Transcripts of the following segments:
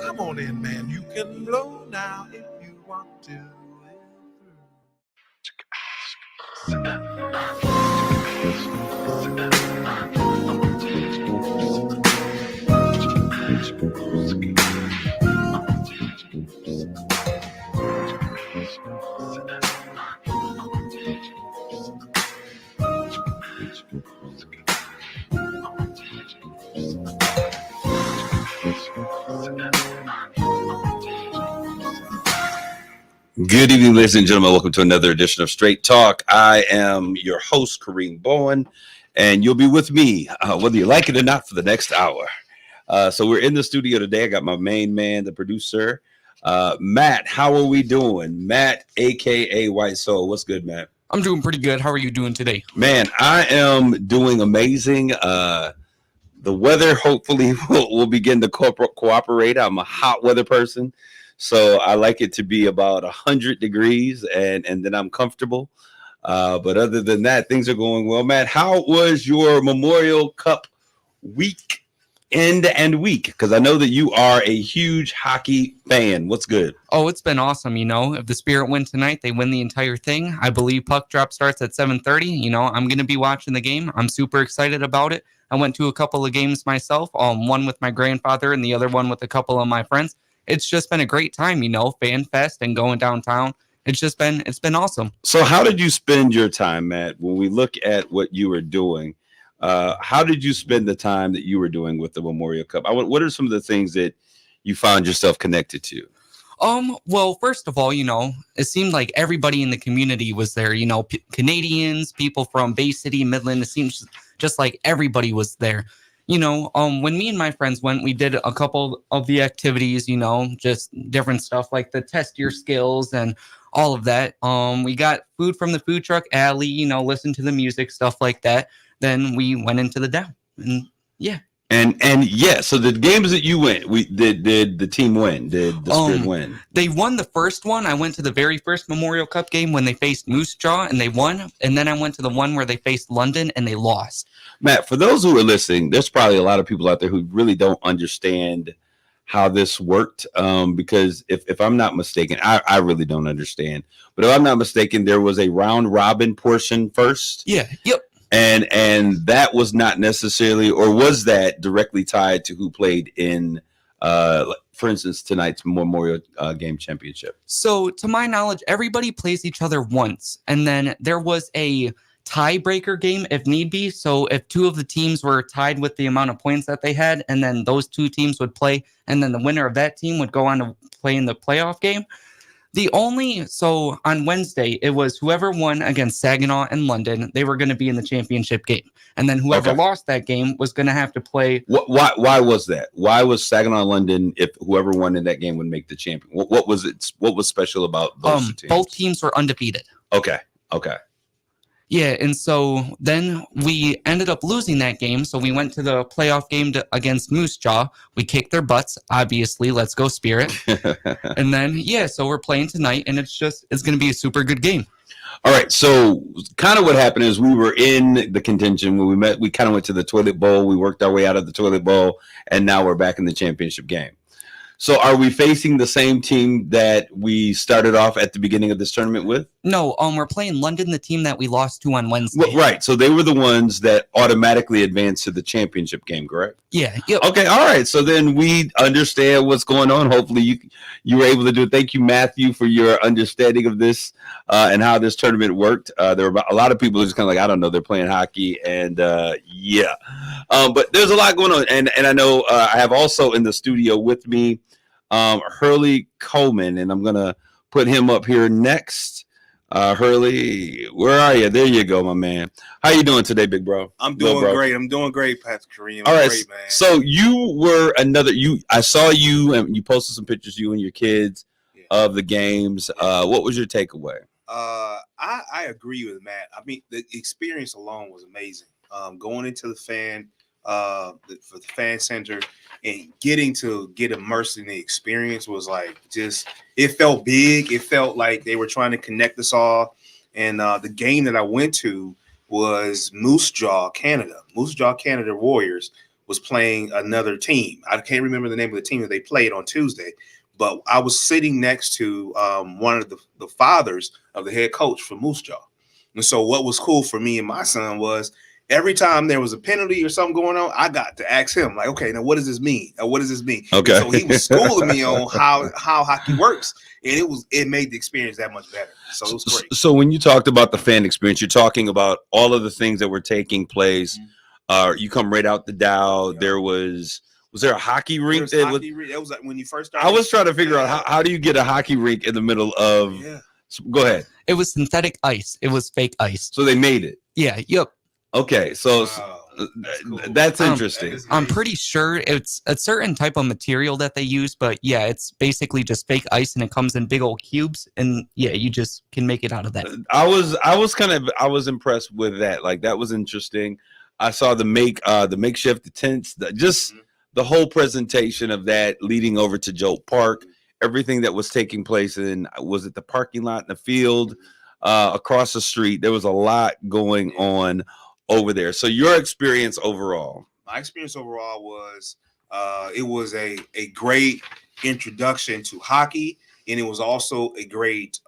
Come on in, man. You can blow now if you want to. Good evening, ladies and gentlemen. Welcome to another edition of Straight Talk. I am your host, Kareem Bowen, and you'll be with me, whether you like it or not, for the next hour. So we're in the studio today. I got my main man, the producer, Matt. How are we doing? Matt, a.k.a. White Soul. What's good, Matt? I'm doing pretty good. How are you doing today? Man, I am doing amazing. The weather hopefully will begin to cooperate. I'm a hot weather person. So I like it to be about 100 degrees and then I'm comfortable. But other than that, things are going well. Matt, how was your Memorial Cup week and week? Because I know that you are a huge hockey fan. What's good? Oh, it's been awesome. If the Spirit win tonight, they win the entire thing. I believe puck drop starts at 7:30. I'm going to be watching the game. I'm super excited about it. I went to a couple of games myself, one with my grandfather and the other one with a couple of my friends. It's just been a great time, fan fest and going downtown. It's been awesome. So how did you spend your time, Matt? When we look at what you were doing, how did you spend the time that you were doing with the Memorial Cup? What are some of the things that you found yourself connected to? Well, first of all, it seemed like everybody in the community was there, Canadians, people from Bay City, Midland. It seems just like everybody was there. When me and my friends went, we did a couple of the activities, just different stuff like the test your skills and all of that. We got food from the food truck alley, listen to the music, stuff like that. Then we went into the down and yeah. And yeah, so the games that you went, did the team win? Did the Spirit win? They won the first one. I went to the very first Memorial Cup game when they faced Moose Jaw and they won. And then I went to the one where they faced London and they lost. Matt, for those who are listening, there's probably a lot of people out there who really don't understand how this worked. Because if I'm not mistaken, I really don't understand. But if I'm not mistaken, there was a round robin portion first. Yeah. Yep. And that was not necessarily, or was that directly tied to who played in, for instance, tonight's Memorial Game Championship? So to my knowledge, everybody plays each other once. And then there was a tiebreaker game if need be. So if two of the teams were tied with the amount of points that they had, and then those two teams would play, and then the winner of that team would go on to play in the playoff game. So on Wednesday, it was whoever won against Saginaw and London, they were going to be in the championship game. And then whoever lost that game was going to have to play. Why was that? Why was Saginaw and London, if whoever won in that game would make the champion? What was it? What was special about those teams? Both teams were undefeated. Okay. Yeah, and so then we ended up losing that game. So we went to the playoff game against Moose Jaw. We kicked their butts, obviously. Let's go Spirit. And then, so we're playing tonight, and it's going to be a super good game. All right, so kind of what happened is we were in the contention when we met. We kind of went to the toilet bowl. We worked our way out of the toilet bowl, and now we're back in the championship game. So are we facing the same team that we started off at the beginning of this tournament with? No, we're playing London, the team that we lost to on Wednesday. Well, right. So they were the ones that automatically advanced to the championship game, correct? Yeah. Yep. Okay. All right. So then we understand what's going on. Hopefully you were able to do it. Thank you, Matthew, for your understanding of this and how this tournament worked. There were a lot of people just kind of like, I don't know, they're playing hockey and yeah. But there's a lot going on. And I know I have also in the studio with me Hurley Coleman, and I'm going to put him up here next. Hurley, where are you? There you go, my man. How you doing today, big bro? I'm doing great. I'm doing great, Patrick Kareem. All right, great, man. So you were I saw you and you posted some pictures, you and your kids, of the games. What was your takeaway? I agree with Matt. I mean, the experience alone was amazing. Going into the fan for the fan center and getting to get immersed in the experience was like it felt big. It felt like they were trying to connect us all. And the game that I went to was Moose Jaw Canada Warriors, was playing another team. I can't remember the name of the team that they played on Tuesday, but I was sitting next to one of the fathers of the head coach for Moose Jaw. And so what was cool for me and my son was every time there was a penalty or something going on, I got to ask him, like, okay, now what does this mean? What does this mean? Okay. And so he was schooling me on how hockey works. And it made the experience that much better. So it was great. So when you talked about the fan experience, you're talking about all of the things that were taking place. You come right out the Dow. Yeah. Was there a hockey rink? That was like when you first started. I was trying to figure out how do you get a hockey rink in the middle of. Yeah. Go ahead. It was synthetic ice. It was fake ice. So they made it. Yeah. Yep. Okay. So that's interesting. I'm pretty sure it's a certain type of material that they use, but yeah, it's basically just fake ice, and it comes in big old cubes, and yeah, you just can make it out of that. I was impressed with that. Like, that was interesting. I saw the makeshift tents, the whole presentation of that leading over to Joe Park, everything that was taking place was it the parking lot in the field, across the street. There was a lot going on over there. So your experience overall? My experience overall was it was a great introduction to hockey, and it was also a great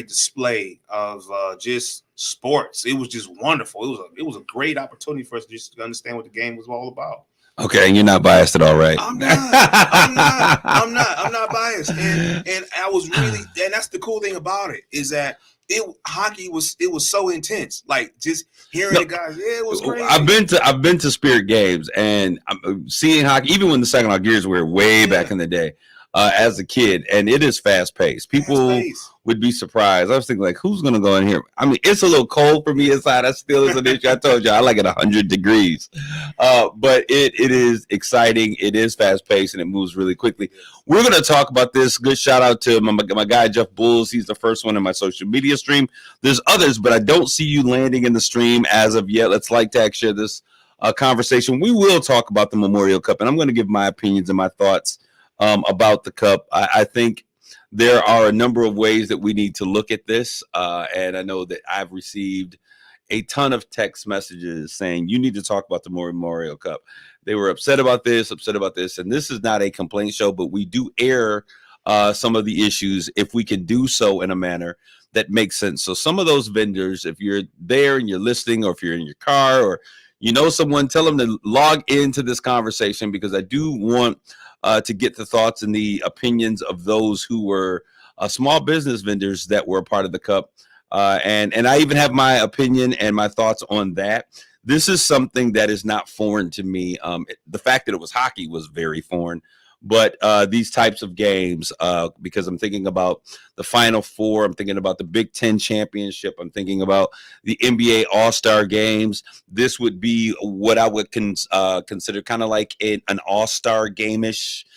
display of just sports. It was just wonderful. It was a great opportunity for us just to understand what the game was all about. Okay, and you're not biased at all, right? I'm not biased, and I was really, and that's the cool thing about it is that hockey was so intense. Like, just hearing the guys, it was crazy. I've been to Spirit games, and I'm seeing hockey even when the Saginaw Gears were way back in the day. As a kid, and it is fast paced. People would be surprised. I was thinking, like, who's gonna go in here? I mean, it's a little cold for me inside. That still is an issue. I told you I like it 100 degrees, but it is exciting. It is fast paced, and it moves really quickly. We're gonna talk about this. Good shout out to my guy Jeff Bulls. He's the first one in my social media stream. There's others, but I don't see you landing in the stream as of yet. Let's share this conversation. We will talk about the Memorial Cup, and I'm going to give my opinions and my thoughts about the Cup. I think there are a number of ways that we need to look at this. And I know that I've received a ton of text messages saying you need to talk about the Memorial Cup. They were upset about this. And this is not a complaint show, but we do air some of the issues if we can do so in a manner that makes sense. So some of those vendors, if you're there and you're listening, or if you're in your car, or you know someone, tell them to log into this conversation, because I do want to get the thoughts and the opinions of those who were small business vendors that were a part of the Cup. And I even have my opinion and my thoughts on that. This is something that is not foreign to me. The fact that it was hockey was very foreign. But these types of games, because I'm thinking about the Final Four, I'm thinking about the Big Ten Championship, I'm thinking about the NBA All-Star games. This would be what I would consider kind of like an All-Star game-ish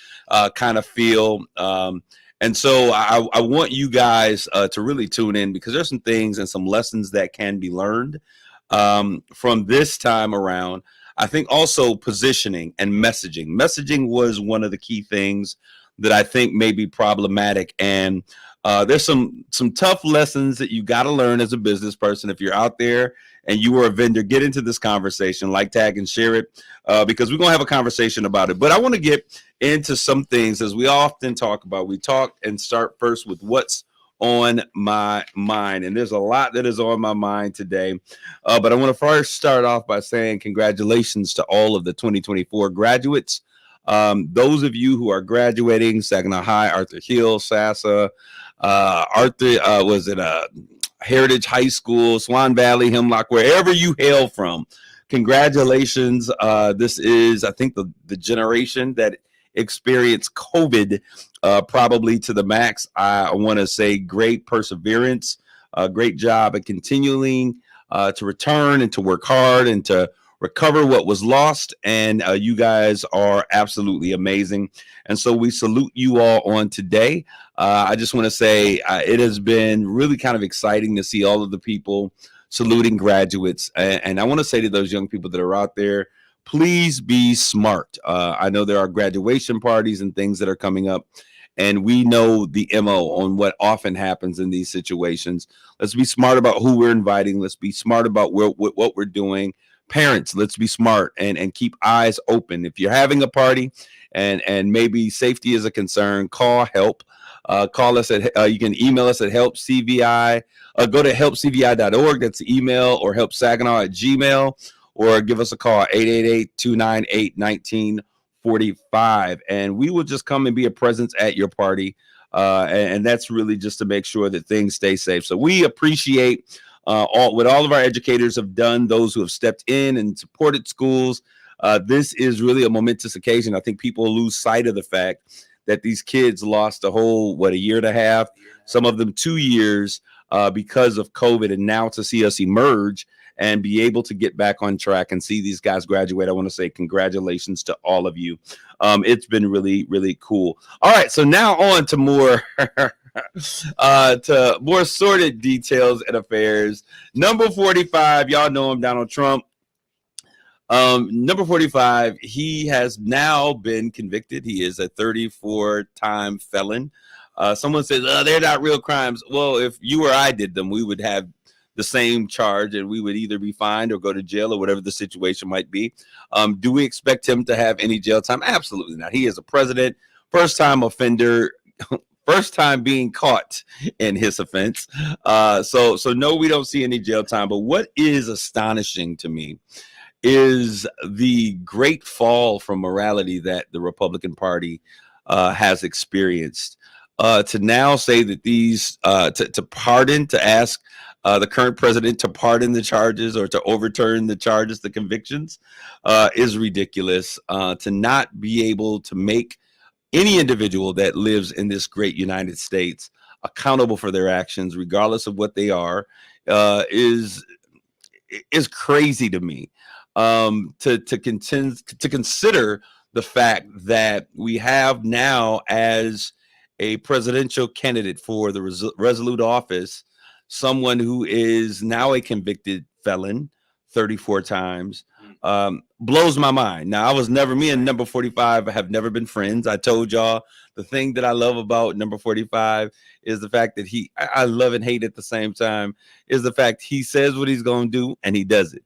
kind of feel. And so I want you guys to really tune in, because there's some things and some lessons that can be learned from this time around. I think also positioning and messaging. Messaging was one of the key things that I think may be problematic. And there's some tough lessons that you got to learn as a business person. If you're out there and you are a vendor, get into this conversation, like, tag, and share it, because we're going to have a conversation about it. But I want to get into some things, as we often talk about. We talk and start first with what's on my mind, and there's a lot that is on my mind today, but I want to first start off by saying congratulations to all of the 2024 graduates. Those of you who are graduating, Saginaw High, Arthur Hill, Sassa, Arthur was at a Heritage High School, Swan Valley, Hemlock, wherever you hail from, congratulations. This is, I think, the generation that experienced COVID probably to the max. I want to say great perseverance, great job at continuing to return and to work hard and to recover what was lost. And you guys are absolutely amazing. And so we salute you all on today. I just want to say it has been really kind of exciting to see all of the people saluting graduates. And I want to say to those young people that are out there, please be smart. I know there are graduation parties and things that are coming up, and we know the MO on what often happens in these situations. Let's be smart about who we're inviting. Let's be smart about what we're doing. Parents, let's be smart and keep eyes open. If you're having a party and maybe safety is a concern, call help. Call us at, you can email us at helpcvi. Go to helpcvi.org. That's the email, or helpsaginaw@gmail, or give us a call, 888-298-1945. And we will just come and be a presence at your party. And that's really just to make sure that things stay safe. So we appreciate what all of our educators have done, those who have stepped in and supported schools. This is really a momentous occasion. I think people lose sight of the fact that these kids lost a whole, a year and a half, some of them 2 years because of COVID. And now to see us emerge and be able to get back on track and see these guys graduate, I want to say congratulations to all of you. It's been really, really cool. All right, so now on to more to more sordid details and affairs. Number 45, y'all know him, Donald Trump. Number 45, he has now been convicted. He is a 34-time felon. Someone says, they're not real crimes. Well, if you or I did them, we would have the same charge, and we would either be fined or go to jail or whatever the situation might be. Do we expect him to have any jail time? Absolutely not. He is a president, first-time offender, first time being caught in his offense. So no, we don't see any jail time. But what is astonishing to me is the great fall from morality that the Republican Party has experienced. To now say that these, to ask the current president to pardon the charges or to overturn the charges, the convictions, is ridiculous. To not be able to make any individual that lives in this great United States accountable for their actions, regardless of what they are, is crazy to me. To consider the fact that we have now, as a presidential candidate for the resolute office, someone who is now a convicted felon 34 times, blows my mind. Now, me and number 45 have never been friends. I told y'all the thing that I love about number 45 is the fact that I love and hate at the same time, is the fact he says what he's going to do and he does it.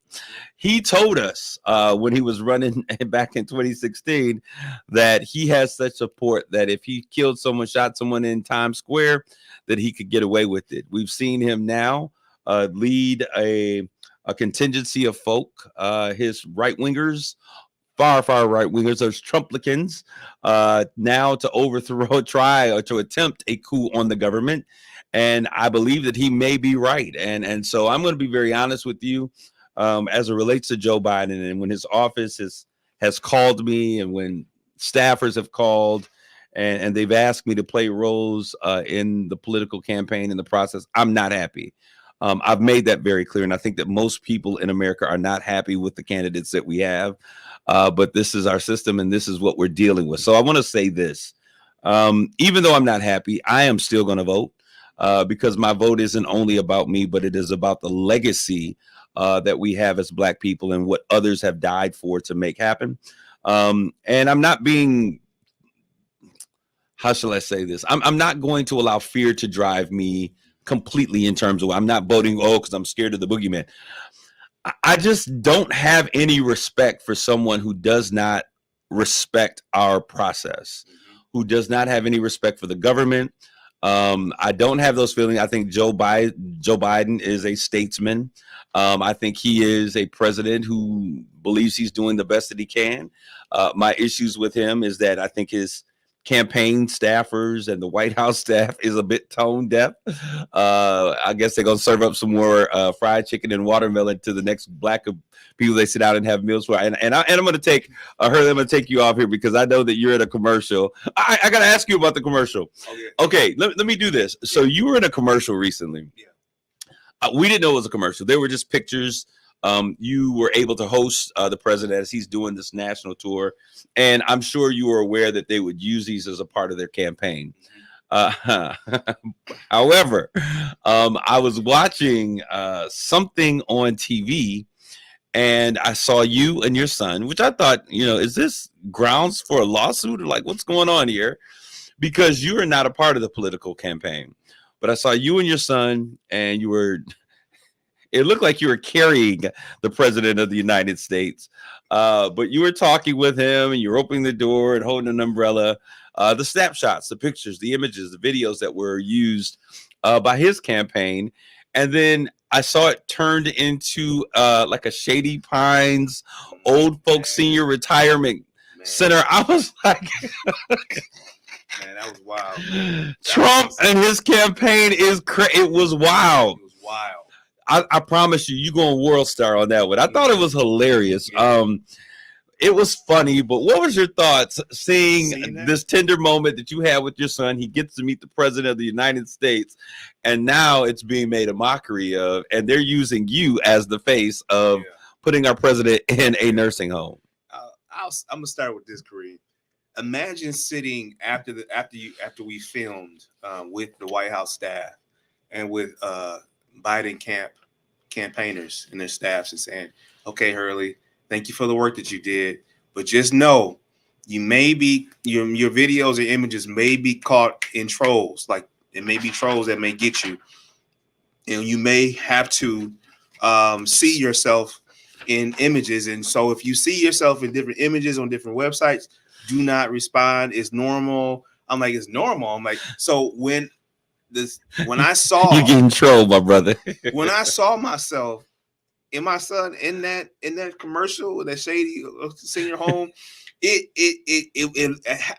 He told us when he was running back in 2016 that he has such support that if he killed someone, shot someone in Times Square, that he could get away with it. We've seen him now lead a contingency of folk, his right-wingers, far right-wingers, those Trumplicans, now to try or to attempt a coup on the government. And I believe that he may be right. And so I'm going to be very honest with you as it relates to Joe Biden. And when his office has called me, and when staffers have called and they've asked me to play roles in the political campaign, in the process, I'm not happy. I've made that very clear, and I think that most people in America are not happy with the candidates that we have, but this is our system, and this is what we're dealing with. So I want to say this. Even though I'm not happy, I am still going to vote because my vote isn't only about me, but it is about the legacy that we have as Black people and what others have died for to make happen. And I'm not being, how shall I say this? I'm not going to allow fear to drive me completely in terms of I'm not voting because I'm scared of the boogeyman. I just don't have any respect for someone who does not respect our process, who does not have any respect for the government. I don't have those feelings. I think Joe Biden is a statesman. I think he is a president who believes he's doing the best that he can. My issues with him is that I think his campaign staffers and the White House staff is a bit tone deaf. I guess they're going to serve up some more fried chicken and watermelon to the next Black people they sit down and have meals for. And I'm going to take I'm going to take you off here because I know that you're in a commercial. I got to ask you about the commercial. Okay, let me do this. So you were in a commercial recently. We didn't know it was a commercial. They were just pictures. You were able to host the president as he's doing this national tour. And I'm sure you were aware that they would use these as a part of their campaign. However, I was watching something on TV and I saw you and your son, which I thought, is this grounds for a lawsuit or like what's going on here? Because you are not a part of the political campaign. But I saw you and your son and you were It looked like you were carrying the president of the United States. But you were talking with him and you were opening the door and holding an umbrella. The snapshots, the pictures, the images, the videos that were used by his campaign. And then I saw it turned into like a Shady Pines old folks senior retirement center. I was like, man, that was wild. Man. Trump and his campaign is it was wild. It was wild. I promise you going World Star on that one. I thought it was hilarious. It was funny, but what was your thoughts seeing this tender moment that you had with your son? He gets to meet the president of the United States, and now it's being made a mockery of, and they're using you as the face of putting our president in a nursing home. I'm gonna start with this, Kareem. Imagine sitting after we filmed with the White House staff and with Biden campaigners and their staffs and saying, "Okay, Hurley, thank you for the work that you did, but just know you may be your videos or images may be caught in trolls. Like it may be trolls that may get you, and you may have to see yourself in images. And so if you see yourself in different images on different websites, do not respond. It's normal." I'm like, it's normal. I'm like, so when I saw you're getting trolled, my brother. When I saw myself and my son in that commercial, that Shady senior home, it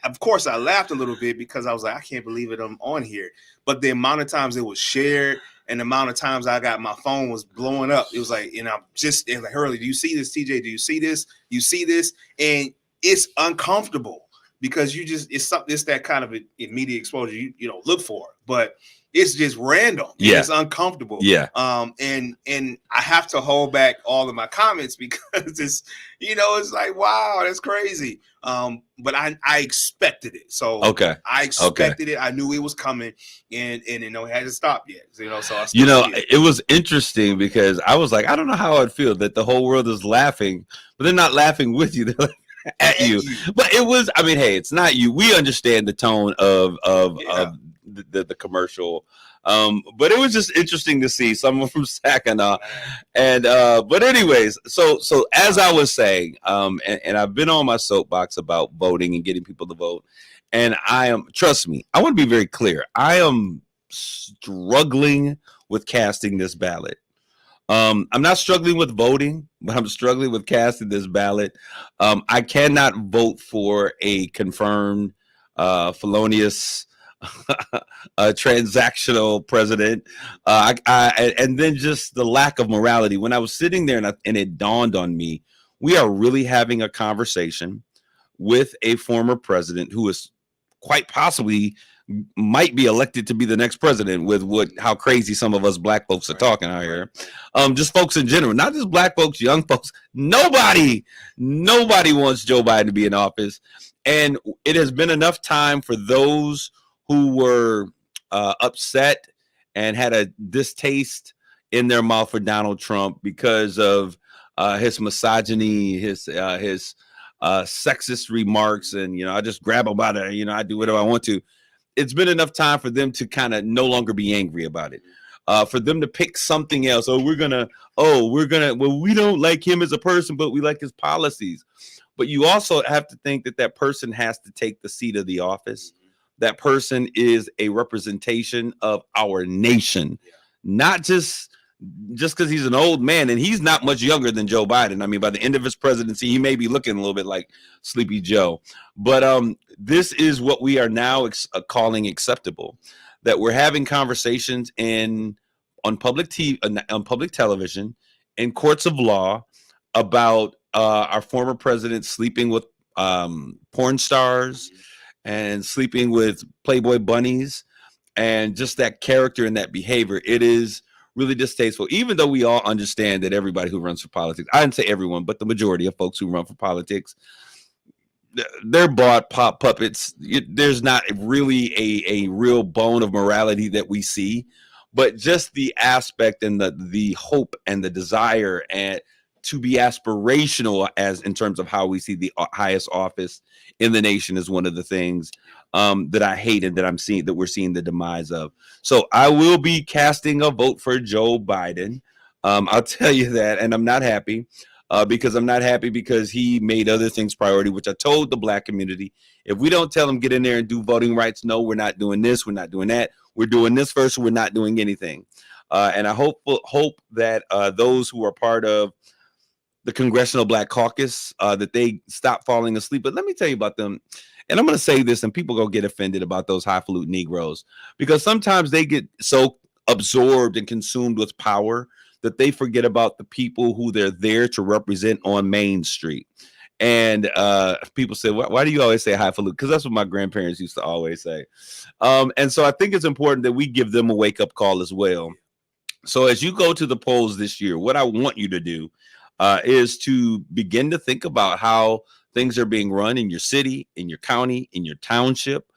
of course I laughed a little bit because I was like, I can't believe it, I'm on here. But the amount of times it was shared and the amount of times I got my phone was blowing up, it was like, and I'm just like, Hurley, do you see this, TJ? Do you see this? You see this? And it's uncomfortable because it's that kind of immediate exposure you don't look for, but it's just random. Yeah, it's uncomfortable. Yeah. And I have to hold back all of my comments because it's it's like, wow, that's crazy. But I expected it. So I expected it. I knew it was coming, and it hadn't stopped yet. So I it was interesting because I was like, I don't know how I'd feel that the whole world is laughing, but they're not laughing with you. They're like, at you. But it was, I mean, hey, it's not you. We understand the tone of the commercial. But it was just interesting to see someone from Saginaw. And but anyways, so as I was saying, and I've been on my soapbox about voting and getting people to vote. And trust me, I want to be very clear. I am struggling with casting this ballot. I'm not struggling with voting, but I'm struggling with casting this ballot. I cannot vote for a confirmed felonious transactional president. And then just the lack of morality. When I was sitting there and it dawned on me, we are really having a conversation with a former president who is quite possibly might be elected to be the next president with how crazy some of us black folks are talking out here. Just folks in general, not just black folks, young folks. Nobody wants Joe Biden to be in office. And it has been enough time for those who were upset and had a distaste in their mouth for Donald Trump because of his misogyny, his sexist remarks, and I just grab about it. I do whatever I want to. It's been enough time for them to kind of no longer be angry about it. For them to pick something else. Well, we don't like him as a person, but we like his policies. But you also have to think that person has to take the seat of the office. That person is a representation of our nation, not just because he's an old man, and he's not much younger than Joe Biden. I mean, by the end of his presidency, he may be looking a little bit like Sleepy Joe. But this is what we are now calling acceptable, that we're having conversations on public television, in courts of law about our former president sleeping with porn stars and sleeping with Playboy bunnies, and just that character and that behavior. It is really distasteful, even though we all understand that everybody who runs for politics, I didn't say everyone, but the majority of folks who run for politics, they're bought puppets. There's not really a real bone of morality that we see, but just the aspect and the hope and the desire and to be aspirational as in terms of how we see the highest office in the nation is one of the things that I hate and that we're seeing the demise of. So I will be casting a vote for Joe Biden. I'll tell you that, and I'm not happy because I'm not happy because he made other things priority, which I told the black community. If we don't tell them get in there and do voting rights, no, we're not doing this, we're not doing that. We're doing this first, we're not doing anything. And I hope that those who are part of the Congressional Black Caucus that they stop falling asleep. But let me tell you about them. And I'm going to say this, and people go get offended about those highfalutin Negroes because sometimes they get so absorbed and consumed with power that they forget about the people who they're there to represent on Main Street. And people say, why do you always say highfalutin? Because that's what my grandparents used to always say. And so I think it's important that we give them a wake up call as well. So as you go to the polls this year, what I want you to do is to begin to think about how things are being run in your city, in your county, in your township,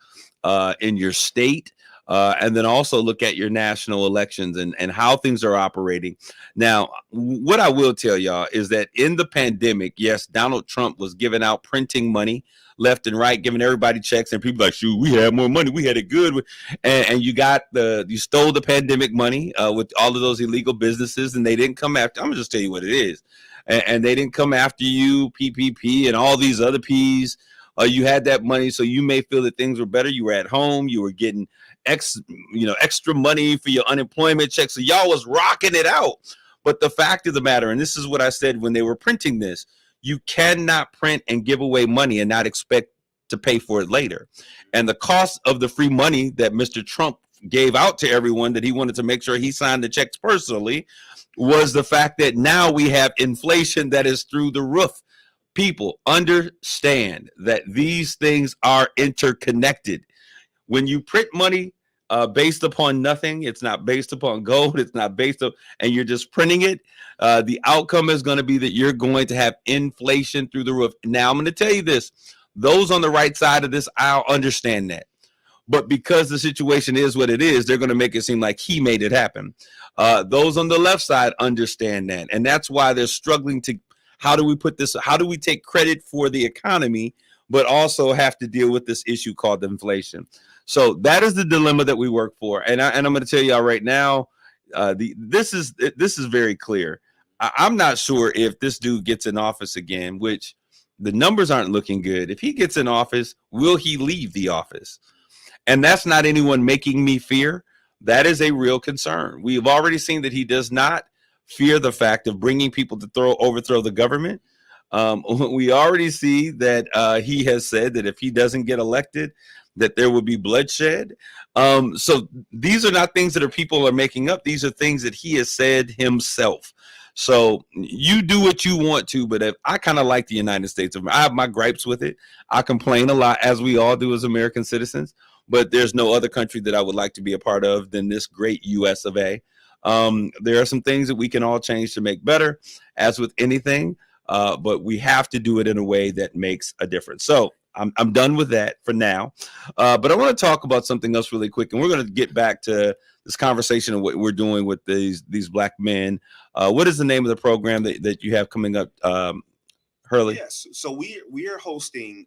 in your state. And then also look at your national elections and how things are operating. Now, what I will tell y'all is that in the pandemic, yes, Donald Trump was giving out printing money left and right, giving everybody checks, and people like, shoot, we had more money, we had it good, and you stole the pandemic money with all of those illegal businesses, and they didn't come after. I'm gonna just tell you what it is, and they didn't come after you, PPP and all these other P's. You had that money, so you may feel that things were better. You were at home, you were getting extra money for your unemployment check, so y'all was rocking it out. But the fact of the matter, and this is what I said when they were printing this, you cannot print and give away money and not expect to pay for it later. And the cost of the free money that Mr. Trump gave out to everyone that he wanted to make sure he signed the checks personally was the fact that now we have inflation that is through the roof. People understand that these things are interconnected. When you print money based upon nothing, it's not based upon gold, it's not based on, and you're just printing it, the outcome is going to be that you're going to have inflation through the roof. Now, I'm going to tell you this. Those on the right side of this aisle understand that. But because the situation is what it is, they're going to make it seem like he made it happen. Those on the left side understand that. And that's why they're struggling to, how do we put this, how do we take credit for the economy, but also have to deal with this issue called inflation? So that is the dilemma that we work for. And I'm going to tell y'all right now, this is very clear. I'm not sure if this dude gets in office again, which the numbers aren't looking good. If he gets in office, will he leave the office? And that's not anyone making me fear. That is a real concern. We've already seen that he does not fear the fact of bringing people to overthrow the government. We already see that he has said that if he doesn't get elected, that there will be bloodshed. So these are not things that people are making up. These are things that he has said himself. So you do what you want to, but if I kind of like the United States of America, I have my gripes with it. I complain a lot, as we all do as American citizens, but there's no other country that I would like to be a part of than this great US of A. There are some things that we can all change to make better, as with anything, but we have to do it in a way that makes a difference. So I'm done with that for now, but I want to talk about something else really quick, and we're going to get back to this conversation of what we're doing with these black men. What is the name of the program that you have coming up, Hurley? Yes, so we are hosting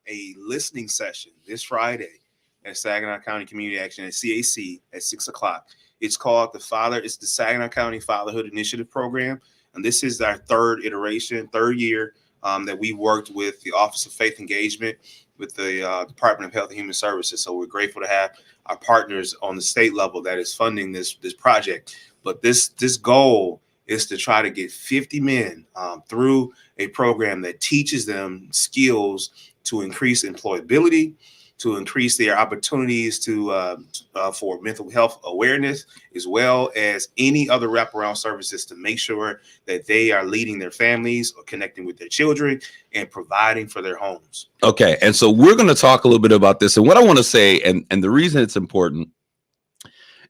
a listening session this Friday at Saginaw County Community Action at CAC at 6:00. It's called it's the Saginaw County Fatherhood Initiative Program, and this is our third year that we worked with the Office of Faith Engagement with the Department of Health and Human Services. So we're grateful to have our partners on the state level that is funding this project. But this goal is to try to get 50 men through a program that teaches them skills to increase employability, to increase their opportunities for mental health awareness, as well as any other wraparound services to make sure that they are leading their families or connecting with their children and providing for their homes. Okay, and so we're going to talk a little bit about this. And what I want to say, and the reason it's important,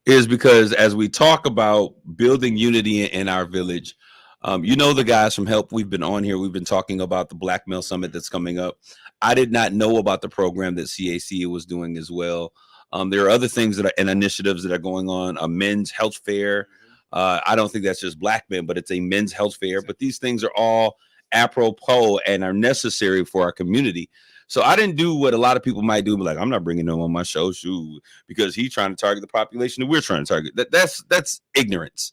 is because as we talk about building unity in our village, the guys from HELP, we've been on here, we've been talking about the Black Male Summit that's coming up. I did not know about the program that CAC was doing as well. There are other things and initiatives that are going on. A men's health fair. I don't think that's just black men, but it's a men's health fair. But these things are all apropos and are necessary for our community. So I didn't do what a lot of people might do, like, I'm not bringing him on my show, because he's trying to target the population that we're trying to target. That's ignorance.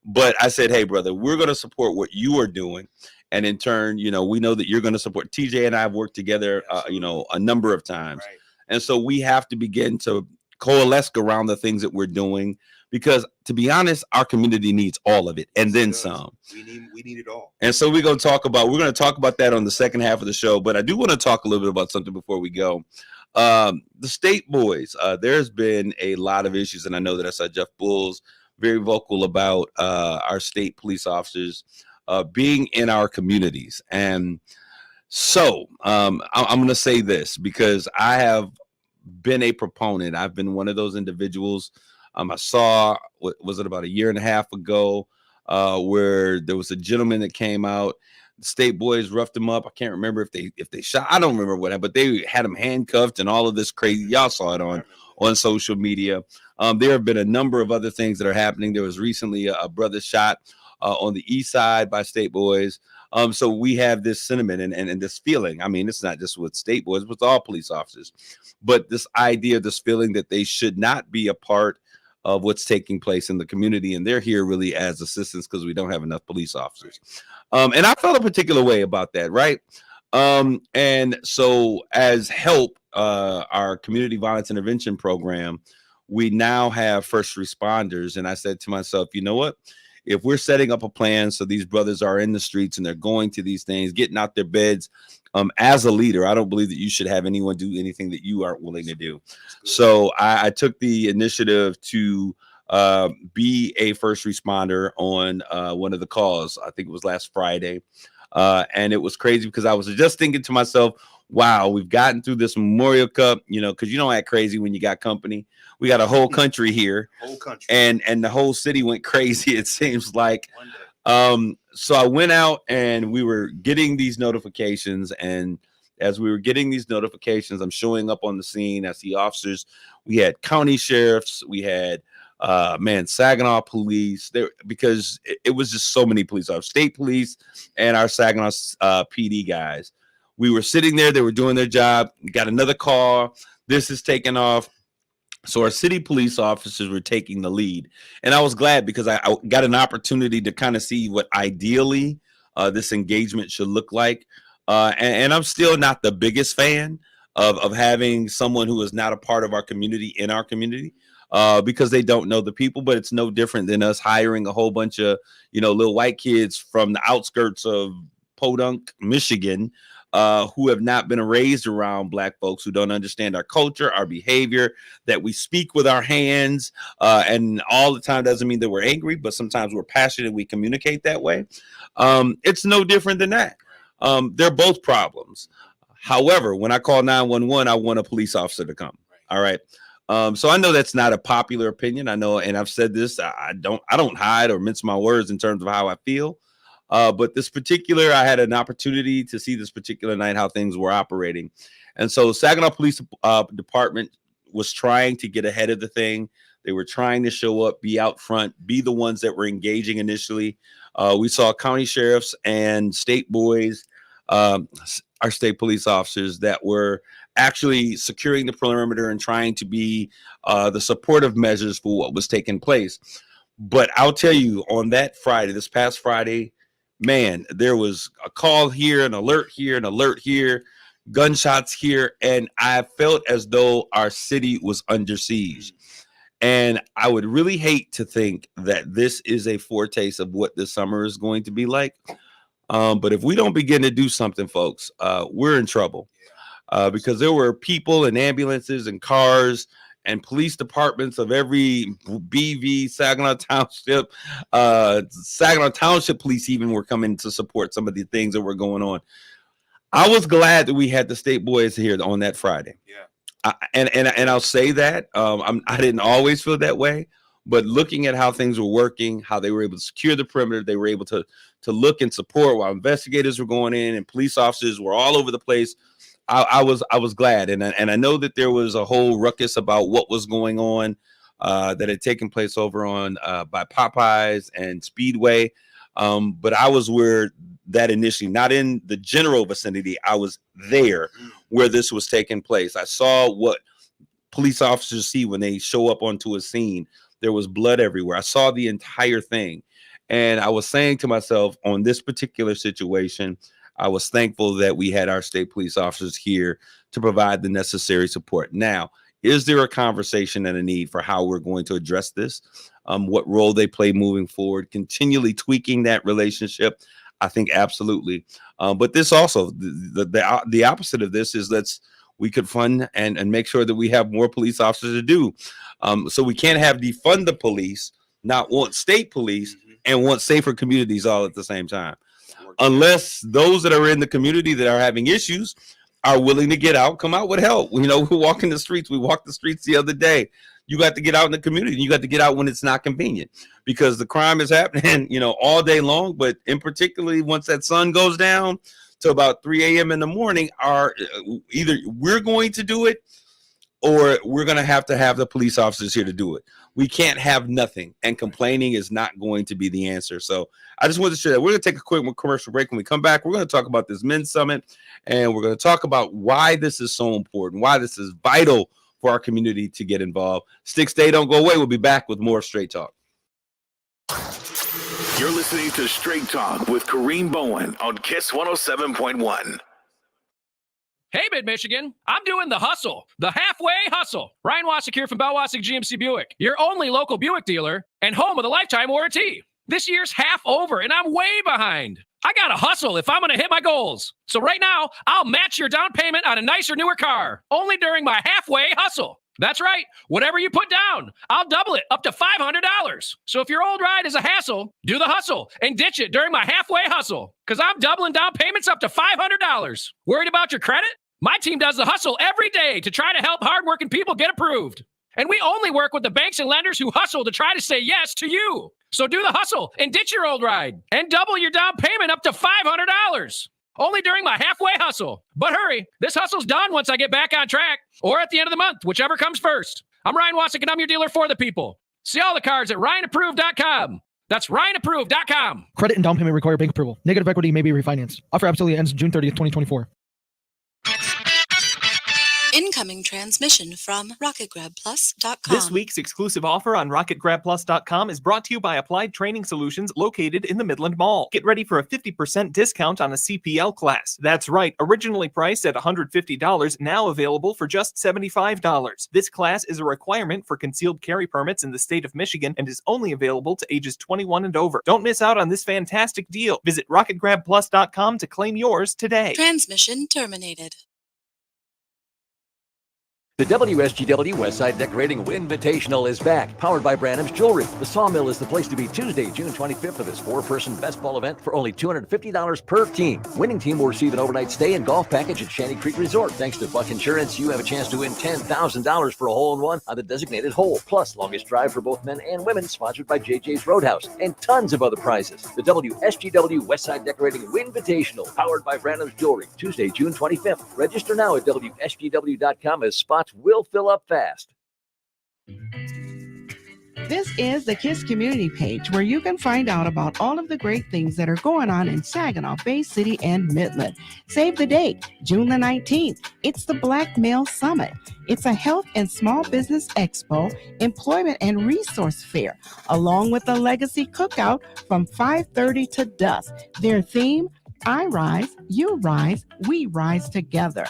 But I said, hey, brother, we're going to support what you are doing. And in turn, you know, we know that you're going to support. TJ and I have worked together, you know, a number of times. Right. And so we have to begin to coalesce around the things that we're doing, because to be honest, our community needs all of it and then some. We need it all. And so we're going to talk about that on the second half of the show. But I do want to talk a little bit about something before we go. The state boys, there's been a lot of issues, and I know that I saw Jeff Bulls very vocal about our state police officers being in our communities. And so I'm going to say this because I have been a proponent. I've been one of those individuals. I saw, was it about a year and a half ago, where there was a gentleman that came out. The state boys roughed him up. I can't remember if they shot. I don't remember what happened, but they had him handcuffed and all of this crazy. Y'all saw it on social media. There have been a number of other things that are happening. There was recently a brother shot on the east side by state boys. So we have this sentiment and this feeling. I mean, it's not just with state boys, but with all police officers. But this idea, this feeling that they should not be a part of what's taking place in the community. And they're here really as assistants because we don't have enough police officers. And I felt a particular way about that, right? And so as help, our community violence intervention program, we now have first responders. And I said to myself, you know what? If we're setting up a plan so these brothers are in the streets and they're going to these things, getting out their beds, as a leader, I don't believe that you should have anyone do anything that you aren't willing to do. So I took the initiative to be a first responder on one of the calls. I think it was last Friday. And it was crazy because I was just thinking to myself, wow, we've gotten through this Memorial Cup, you know, because you don't act crazy when you got company. We got a whole country here, and the whole city went crazy. It seems like. So I went out and we were getting these notifications, and as we were getting these notifications, I'm showing up on the scene. I see officers. We had county sheriffs. We had Saginaw police there, because it was just so many police officers, state police, and our Saginaw PD guys. We were sitting there. They were doing their job. Got another call. This is taking off. So our city police officers were taking the lead. And I was glad because I got an opportunity to kind of see what ideally this engagement should look like. And I'm still not the biggest fan of having someone who is not a part of our community in our community because they don't know the people. But it's no different than us hiring a whole bunch of, you know, little white kids from the outskirts of Podunk, Michigan, who have not been raised around Black folks, who don't understand our culture, our behavior, that we speak with our hands, and all the time doesn't mean that we're angry, but sometimes we're passionate. We communicate that way. It's no different than that. They're both problems. However, when I call 911, I want a police officer to come. All right. So I know that's not a popular opinion. I know, and I've said this. I don't hide or mince my words in terms of how I feel. But this particular, I had an opportunity to see this particular night how things were operating. And so Saginaw Police Department was trying to get ahead of the thing. They were trying to show up, be out front, be the ones that were engaging initially. We saw county sheriffs and state boys, our state police officers that were actually securing the perimeter and trying to be the supportive measures for what was taking place. But I'll tell you, on that Friday, this past Friday, man, there was a call here, an alert here, gunshots here, and I felt as though our city was under siege. And I would really hate to think that this is a foretaste of what this summer is going to be like. But if we don't begin to do something, folks, we're in trouble. Because there were people and ambulances and cars and police departments of every BV, Saginaw Township, Saginaw Township police even were coming to support some of the things that were going on. I was glad that we had the state boys here on that Friday. Yeah. And I'll say that I didn't always feel that way, but looking at how things were working, how they were able to secure the perimeter, they were able to look and support while investigators were going in and police officers were all over the place. I was glad, and I know that there was a whole ruckus about what was going on that had taken place over on by Popeyes and Speedway, but I was where that initially, not in the general vicinity, I was there where this was taking place. I saw what police officers see when they show up onto a scene. There was blood everywhere. I saw the entire thing, And I was saying to myself, on this particular situation, I was thankful that we had our state police officers here to provide the necessary support. Now, is there a conversation and a need for how we're going to address this? What role they play moving forward, continually tweaking that relationship? I think absolutely. But this also, the opposite of this is we could fund and make sure that we have more police officers to do. So we can't have defund the police, not want state police, and want safer communities all at the same time. Unless those that are in the community that are having issues are willing to get out, come out with help. You know, we walk in the streets. We walked the streets the other day. You got to get out in the community. You got to get out when it's not convenient, because the crime is happening, you know, all day long. But in particularly once that sun goes down to about 3 a.m. in the morning, either we're going to do it or we're going to have the police officers here to do it. We can't have nothing, and complaining is not going to be the answer. So I just wanted to share that. We're going to take a quick commercial break. When we come back, we're going to talk about this men's summit, and we're going to talk about why this is so important, why this is vital for our community to get involved. Stick, stay, don't go away. We'll be back with more Straight Talk. You're listening to Straight Talk with Kareem Bowen on KISS 107.1. Hey, Mid-Michigan, I'm doing the hustle, the halfway hustle. Ryan Wasik here from Bell Wasik GMC Buick, your only local Buick dealer and home of the lifetime warranty. This year's half over, and I'm way behind. I got to hustle if I'm going to hit my goals. So right now, I'll match your down payment on a nicer, newer car, only during my halfway hustle. That's right. Whatever you put down, I'll double it up to $500. So if your old ride is a hassle, do the hustle and ditch it during my halfway hustle, because I'm doubling down payments up to $500. Worried about your credit? My team does the hustle every day to try to help hardworking people get approved. And we only work with the banks and lenders who hustle to try to say yes to you. So do the hustle and ditch your old ride and double your down payment up to $500. Only during my halfway hustle. But hurry, this hustle's done once I get back on track, or at the end of the month, whichever comes first. I'm Ryan Wasik, and I'm your dealer for the people. See all the cars at RyanApproved.com. That's RyanApproved.com. Credit and down payment require bank approval. Negative equity may be refinanced. Offer absolutely ends June 30th, 2024. Incoming transmission from RocketGrabPlus.com. This week's exclusive offer on RocketGrabPlus.com is brought to you by Applied Training Solutions located in the Midland Mall. Get ready for a 50% discount on a CPL class. That's right, originally priced at $150, now available for just $75. This class is a requirement for concealed carry permits in the state of Michigan and is only available to ages 21 and over. Don't miss out on this fantastic deal. Visit RocketGrabPlus.com to claim yours today. Transmission terminated. The WSGW Westside Decorating Invitational is back, powered by Branham's Jewelry. The Sawmill is the place to be Tuesday, June 25th for this 4-person best ball event for only $250 per team. Winning team will receive an overnight stay and golf package at Shanty Creek Resort. Thanks to Buck Insurance, you have a chance to win $10,000 for a hole-in-one on the designated hole, plus longest drive for both men and women, sponsored by JJ's Roadhouse, and tons of other prizes. The WSGW Westside Decorating Invitational, powered by Branham's Jewelry, Tuesday, June 25th. Register now at WSGW.com as spots will fill up fast. This is the KISS community page, where you can find out about all of the great things that are going on in Saginaw, Bay City, and Midland. Save the date, June the 19th. It's the Black Male Summit. It's a health and small business expo, employment and resource fair, along with a legacy cookout from 5:30 to dusk. Their theme, I rise, you rise, we rise together.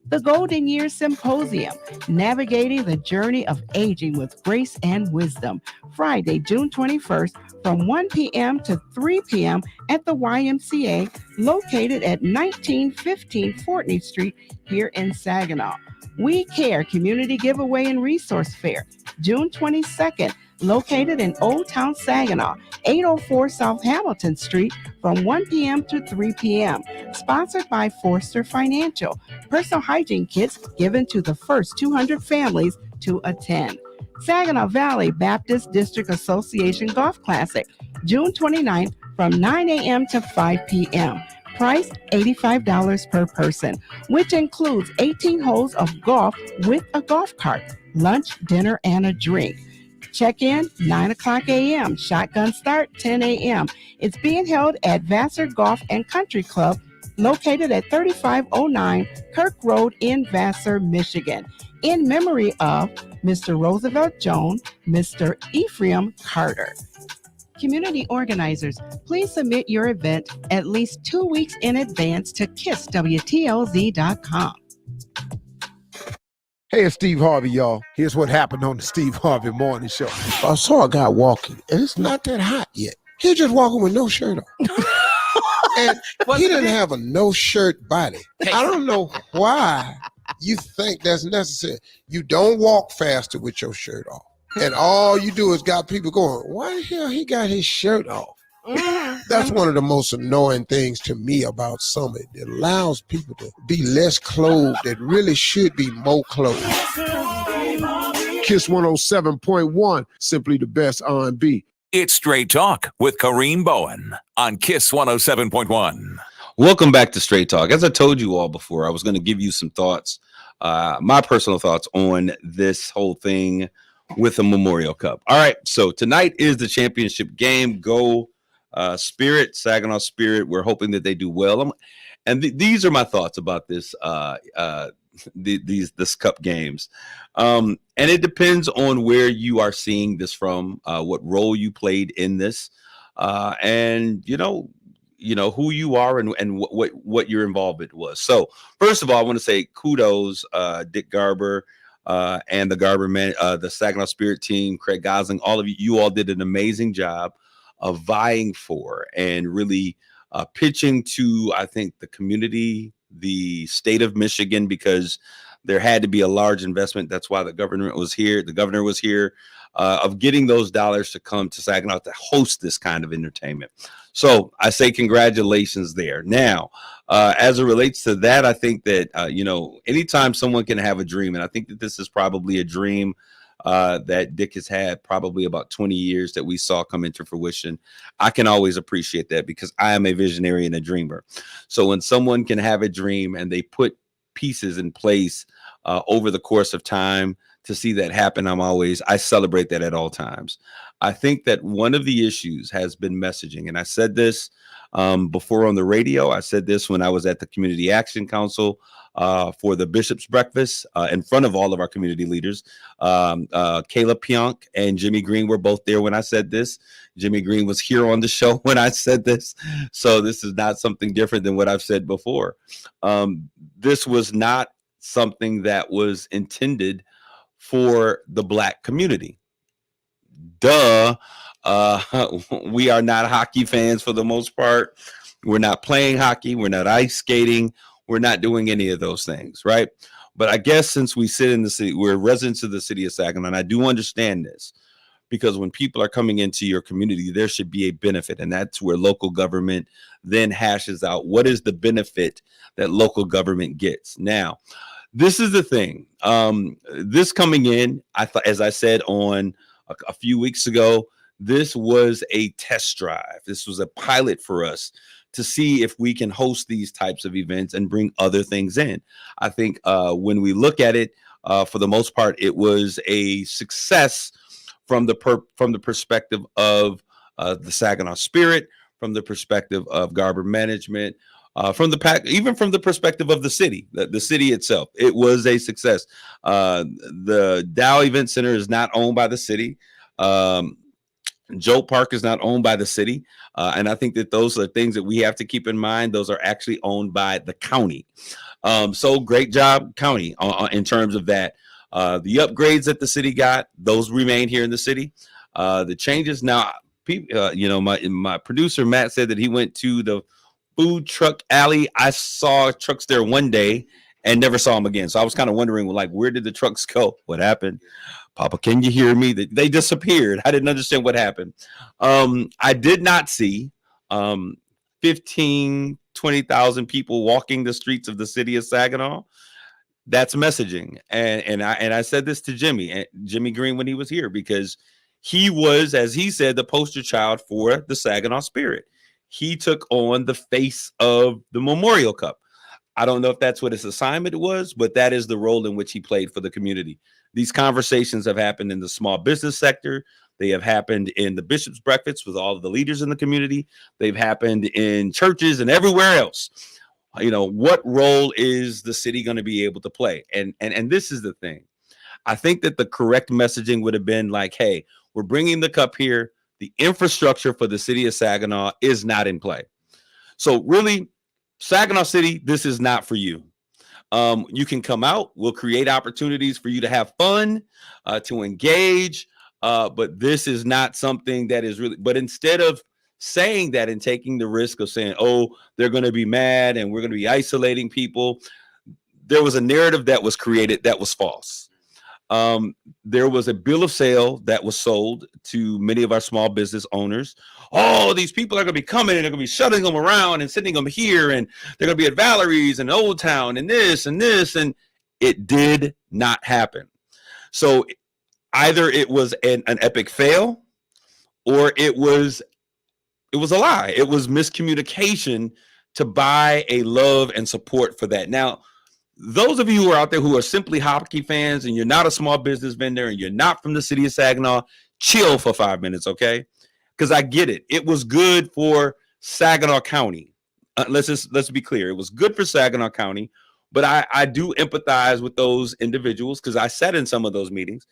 The Golden Years Symposium, Navigating the Journey of Aging with Grace and Wisdom, Friday, June 21st from 1 p.m. to 3 p.m. at the YMCA, located at 1915 Fortney Street here in Saginaw. We Care Community Giveaway and Resource Fair, June 22nd, located in Old Town Saginaw, 804 South Hamilton Street from 1 p.m. to 3 p.m. Sponsored by Forster Financial. Personal hygiene kits given to the first 200 families to attend. Saginaw Valley Baptist District Association Golf Classic, June 29th from 9 a.m. to 5 p.m. Price $85 per person, which includes 18 holes of golf with a golf cart, lunch, dinner, and a drink. Check-in, 9 o'clock a.m. Shotgun start, 10 a.m. It's being held at Vassar Golf and Country Club, located at 3509 Kirk Road in Vassar, Michigan, in memory of Mr. Roosevelt Jones, Mr. Ephraim Carter. Community organizers, please submit your event at least 2 weeks in advance to kisswtlz.com. Hey, it's Steve Harvey, y'all. Here's what happened on the Steve Harvey Morning Show. I saw a guy walking, and it's not that hot yet. He was just walking with no shirt on. And he didn't have a no-shirt body. I don't know why you think that's necessary. You don't walk faster with your shirt off. And all you do is got people going, why the hell he got his shirt off? That's one of the most annoying things to me about summer. It allows people to be less clothed that really should be more clothed. Kiss 107.1, simply the best R&B. It's Straight Talk with Kareem Bowen on Kiss 107.1. Welcome back to Straight Talk. As I told you all before, I was going to give you some thoughts, my personal thoughts on this whole thing with the Memorial Cup. All right, so tonight is the championship game. Go Spirit, Saginaw Spirit. We're hoping that they do well. And these are my thoughts about this this cup games. And it depends on where you are seeing this from, what role you played in this, and you know who you are and what your involvement was. So first of all, I want to say kudos, Dick Garber, and the Garber man, the Saginaw Spirit team, Craig Gosling, all of you. You all did an amazing job of vying for and really pitching to, I think, the community, the state of Michigan, because there had to be a large investment. That's why the governor was here. Of getting those dollars to come to Saginaw to host this kind of entertainment. So I say congratulations there. Now, as it relates to that, I think that, anytime someone can have a dream, and I think that this is probably a dream that Dick has had probably about 20 years that we saw come into fruition. I can always appreciate that because I am a visionary and a dreamer. So when someone can have a dream and they put pieces in place over the course of time to see that happen, I celebrate that at all times. I think that one of the issues has been messaging. And I said this before on the radio. I said this when I was at the Community Action Council for the Bishop's Breakfast in front of all of our community leaders. Kayla Pionk and Jimmy Green were both there when I said this. Jimmy Green was here on the show when I said this. So this is not something different than what I've said before. This was not something that was intended for the Black community. Duh. We are not hockey fans for the most part. We're not playing hockey. We're not ice skating. We're not doing any of those things, right? But I guess since we sit in the city, we're residents of the city of Saginaw, and I do understand this, because when people are coming into your community, there should be a benefit, and that's where local government then hashes out what is the benefit that local government gets. Now, this is the thing. This coming in, I thought, as I said on a few weeks ago, this was a test drive. This was a pilot for us to see if we can host these types of events and bring other things in. I think when we look at it, for the most part, it was a success from the perspective of the Saginaw Spirit, from the perspective of Garber Management, even from the perspective of the city, the city itself. It was a success. The Dow Event Center is not owned by the city. Joe Park is not owned by the city. And I think that those are things that we have to keep in mind. Those are actually owned by the county. So great job, county, in terms of that. The upgrades that the city got, those remain here in the city. The changes now, my producer, Matt, said that he went to the food truck alley. I saw trucks there one day and never saw them again. So I was kind of wondering, like, where did the trucks go? What happened? Papa, can you hear me? They disappeared. I didn't understand what happened. I did not see 15, 20,000 people walking the streets of the city of Saginaw. That's messaging. And I said this to Jimmy Green when he was here, because he was, as he said, the poster child for the Saginaw Spirit. He took on the face of the Memorial Cup. I don't know if that's what his assignment was, but that is the role in which he played for the community. These conversations have happened in the small business sector. They have happened in the Bishop's Breakfast with all of the leaders in the community. They've happened in churches and everywhere else. What role is the city going to be able to play? And this is the thing. I think that the correct messaging would have been like, hey, we're bringing the cup here The infrastructure for the city of Saginaw is not in play. So really, Saginaw City, this is not for you. You can come out. We'll create opportunities for you to have fun, to engage. But this is not something that is really, but instead of saying that and taking the risk of saying, oh, they're going to be mad and we're going to be isolating people, there was a narrative that was created that was false. There was a bill of sale that was sold to many of our small business owners. Oh, these people are going to be coming and they're going to be shuttling them around and sending them here. And they're going to be at Valerie's and Old Town and this and this. And it did not happen. So either it was an epic fail or it was a lie. It was miscommunication to buy a love and support for that. Now, those of you who are out there who are simply hockey fans and you're not a small business vendor and you're not from the city of Saginaw, chill for 5 minutes, okay? Because I get it. It was good for Saginaw County. Let's be clear. It was good for Saginaw County, but I do empathize with those individuals because I sat in some of those meetings.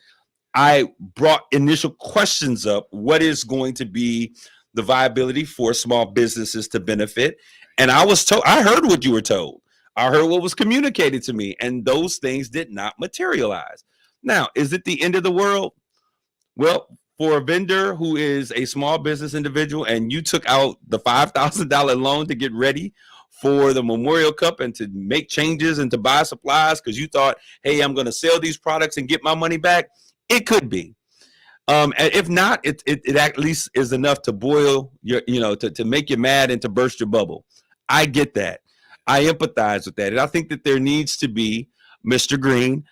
I brought initial questions up. What is going to be the viability for small businesses to benefit? And I was told, I heard what you were told. I heard what was communicated to me, and those things did not materialize. Now, is it the end of the world? Well, for a vendor who is a small business individual and you took out the $5,000 loan to get ready for the Memorial Cup and to make changes and to buy supplies because you thought, hey, I'm going to sell these products and get my money back, it could be. And if not, it at least is enough to boil your, to make you mad and to burst your bubble. I get that. I empathize with that. And I think that there needs to be, Mr. Green,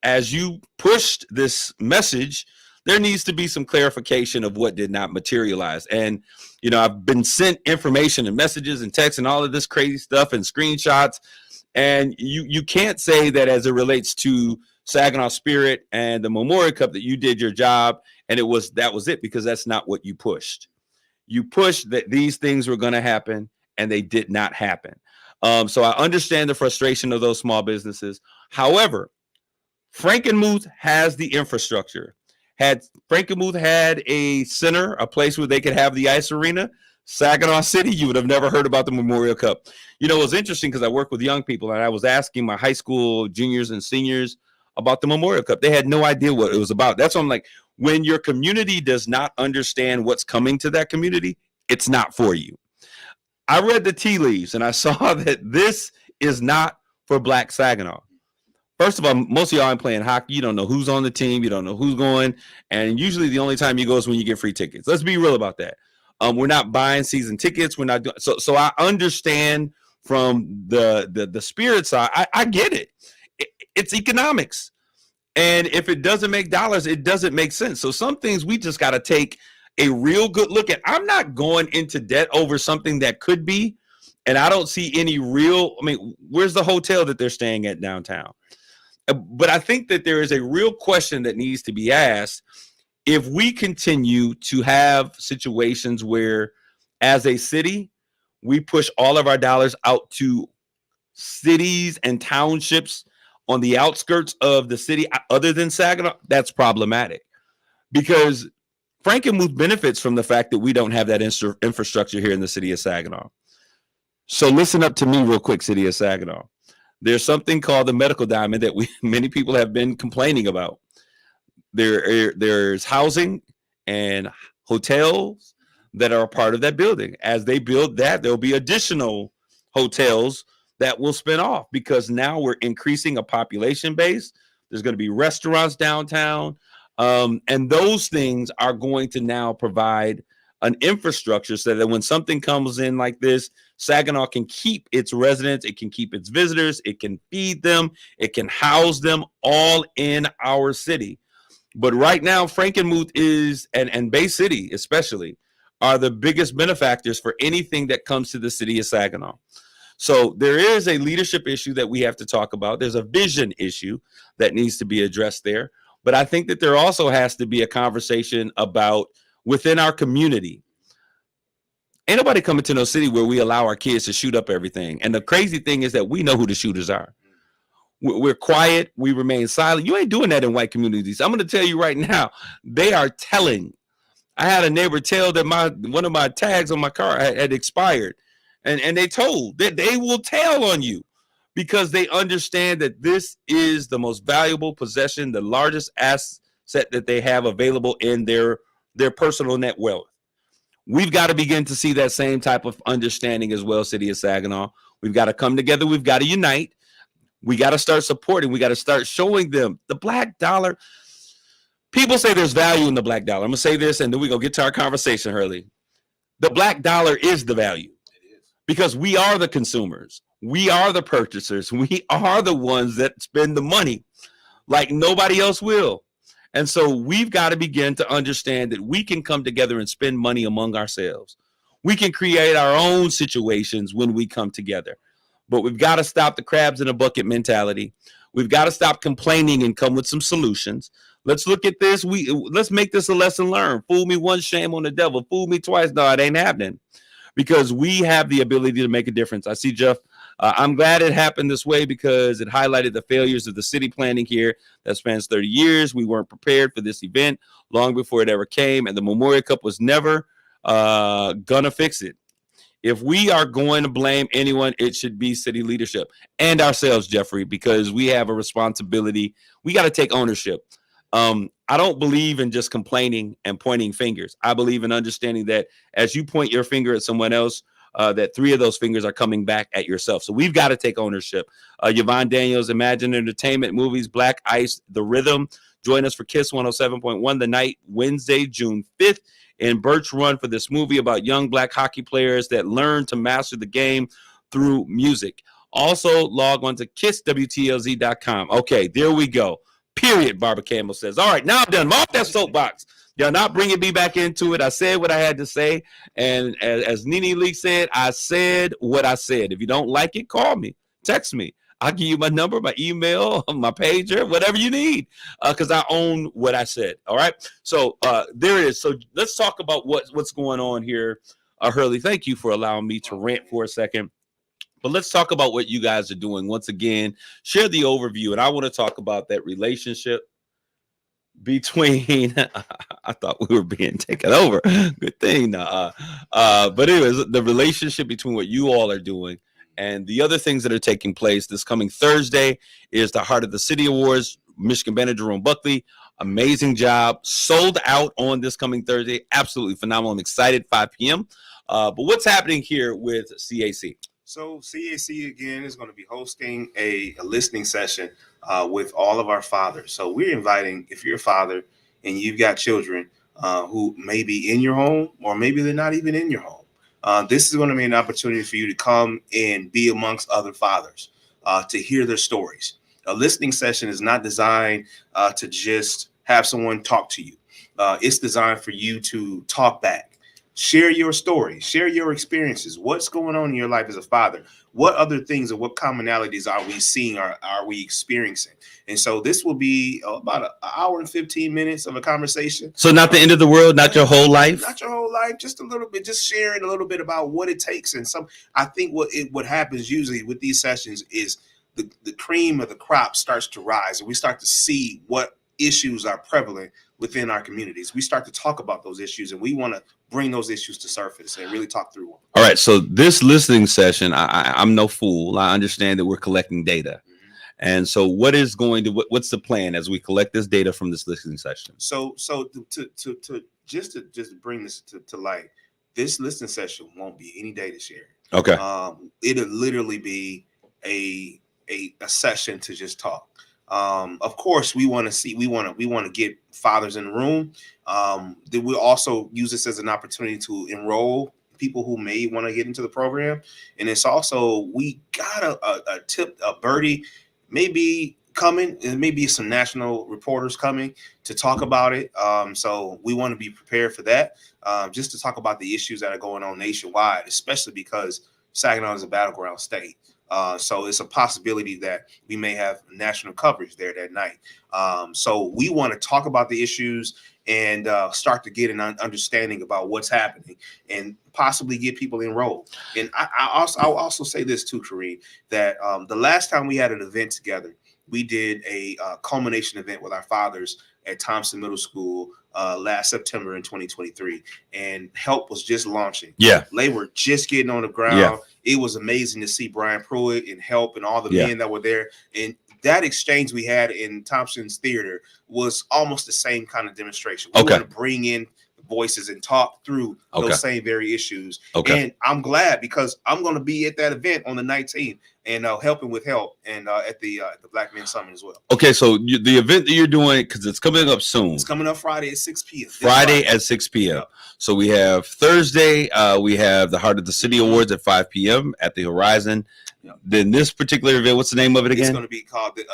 as you pushed this message, there needs to be some clarification of what did not materialize. And, I've been sent information and messages and texts and all of this crazy stuff and screenshots. And you can't say that as it relates to Saginaw Spirit and the Memorial Cup that you did your job and that was it, because that's not what you pushed. You pushed that these things were going to happen and they did not happen. So I understand the frustration of those small businesses. However, Frankenmuth has the infrastructure. Had Frankenmuth had a center, a place where they could have the ice arena, Saginaw City, you would have never heard about the Memorial Cup. It was interesting because I work with young people and I was asking my high school juniors and seniors about the Memorial Cup. They had no idea what it was about. That's why I'm like, when your community does not understand what's coming to that community, it's not for you. I read the tea leaves and I saw that this is not for Black Saginaw. First of all, most of y'all ain't playing hockey. You don't know who's on the team. You don't know who's going. And usually the only time you go is when you get free tickets. Let's be real about that. We're not buying season tickets. We're not doing so I understand from the spirit side. I get it. It's economics. And if it doesn't make dollars, it doesn't make sense. So some things we just got to take a real good look at. I'm not going into debt over something that could be, and I don't see any real, where's the hotel that they're staying at downtown? But I think that there is a real question that needs to be asked if we continue to have situations where, as a city, we push all of our dollars out to cities and townships on the outskirts of the city other than Saginaw. That's problematic because Frankenmuth benefits from the fact that we don't have that infrastructure here in the city of Saginaw. So listen up to me real quick, city of Saginaw. There's something called the medical diamond that many people have been complaining about. There's housing and hotels that are a part of that building. As they build that, there'll be additional hotels that will spin off because now we're increasing a population base. There's going to be restaurants downtown. And those things are going to now provide an infrastructure so that when something comes in like this, Saginaw can keep its residents, it can keep its visitors, it can feed them, it can house them all in our city. But right now, Frankenmuth is, and Bay City especially, are the biggest benefactors for anything that comes to the city of Saginaw. So there is a leadership issue that we have to talk about. There's a vision issue that needs to be addressed there. But I think that there also has to be a conversation about within our community. Ain't nobody coming to no city where we allow our kids to shoot up everything. And the crazy thing is that we know who the shooters are. We're quiet. We remain silent. You ain't doing that in white communities. I'm going to tell you right now, they are telling I had a neighbor tell that one of my tags on my car had expired, and they told that they will tell on you because they understand that this is the most valuable possession, the largest asset that they have available in their personal net wealth. We've got to begin to see that same type of understanding as well, City of Saginaw. We've got to come together. We've got to unite. We got to start supporting. We got to start showing them the black dollar. People say there's value in the black dollar. I'm going to say this, and then we're going to get to our conversation, Hurley. The black dollar is the value because we are the consumers. We are the purchasers. We are the ones that spend the money like nobody else will. And so we've got to begin to understand that we can come together and spend money among ourselves. We can create our own situations when we come together. But we've got to stop the crabs in a bucket mentality. We've got to stop complaining and come with some solutions. Let's look at this. Let's make this a lesson learned. Fool me once, shame on the devil. Fool me twice. No, it ain't happening because we have the ability to make a difference. I see Jeff. I'm glad it happened this way because it highlighted the failures of the city planning here that spans 30 years. We weren't prepared for this event long before it ever came, and the Memorial Cup was never gonna fix it. If we are going to blame anyone, it should be city leadership and ourselves, Jeffrey, because we have a responsibility. We got to take ownership. I don't believe in just complaining and pointing fingers. I believe in understanding that as you point your finger at someone else, that 3 of those fingers are coming back at yourself. So we've got to take ownership. Yvonne Daniels, Imagine Entertainment Movies, Black Ice, The Rhythm. Join us for KISS 107.1 the night, Wednesday, June 5th in Birch Run for this movie about young Black hockey players that learn to master the game through music. Also, log on to kisswtlz.com. Okay, there we go. Period, Barbara Campbell says. All right, now I'm done. I'm off that soapbox. Y'all not bringing me back into it. I said what I had to say. And as Nene Lee said, I said what I said. If you don't like it, call me. Text me. I'll give you my number, my email, my pager, whatever you need, because I own what I said. All right. So there it is. So let's talk about what's going on here. Hurley, thank you for allowing me to rant for a second. But let's talk about what you guys are doing. Once again, share the overview. And I want to talk about that relationship between I thought we were being taken over. Good thing. But anyways, the relationship between what you all are doing and the other things that are taking place. This coming Thursday is the Heart of the City Awards. Michigan Banner Jerome Buckley, amazing job. Sold out on this coming Thursday. Absolutely phenomenal. I'm excited. 5 p.m. But what's happening here with CAC? So CAC again is going to be hosting a listening session with all of our fathers. So we're inviting, if you're a father and you've got children who may be in your home or maybe they're not even in your home, this is going to be an opportunity for you to come and be amongst other fathers to hear their stories. A listening session is not designed to just have someone talk to you. It's designed for you to talk back. Share your story, share your experiences. What's going on in your life as a father? What other things or what commonalities are we seeing or are we experiencing? And so this will be about an hour and 15 minutes of a conversation. So not the end of the world, not your whole life? Not your whole life, just a little bit, just sharing a little bit about what it takes. And I think what happens usually with these sessions is the cream of the crop starts to rise and we start to see what issues are prevalent within our communities. We start to talk about those issues and we want to bring those issues to surface and really talk through them. All right. So this listening session, I'm no fool. I understand that we're collecting data. Mm-hmm. And so what's the plan as we collect this data from this listening session? So to bring this to light, this listening session won't be any data sharing. Okay. It'll literally be a session to just talk. Of course, we want to get fathers in the room. Then we'll also use this as an opportunity to enroll people who may want to get into the program. And it's also, we got a birdie maybe coming, and maybe some national reporters coming to talk about it. So we want to be prepared for that, just to talk about the issues that are going on nationwide, especially because Saginaw is a battleground state. So it's a possibility that we may have national coverage there that night. So we want to talk about the issues and start to get an understanding about what's happening and possibly get people enrolled. And I'll also say this too, Kareem, that the last time we had an event together, we did a culmination event with our fathers at Thompson Middle School last September in 2023, and Help was just launching. Yeah, they were just getting on the ground. Yeah. It was amazing to see Brian Pruitt and Help and all the Yeah. men that were there. And that exchange we had in Thompson's Theater was almost the same kind of demonstration. We want to bring in voices and talk through those same very issues. And I'm glad, because I'm going to be at that event on the 19th and helping with Help and at the Black Men Summit as well. Okay, so the event that you're doing, because it's coming up soon. It's coming up Friday at 6 p.m. Friday at 6 p.m. Yep. So we have Thursday, we have the Heart of the City Awards at 5 p.m. at the Horizon. Yep. Then this particular event, what's the name of it again? It's going to be called the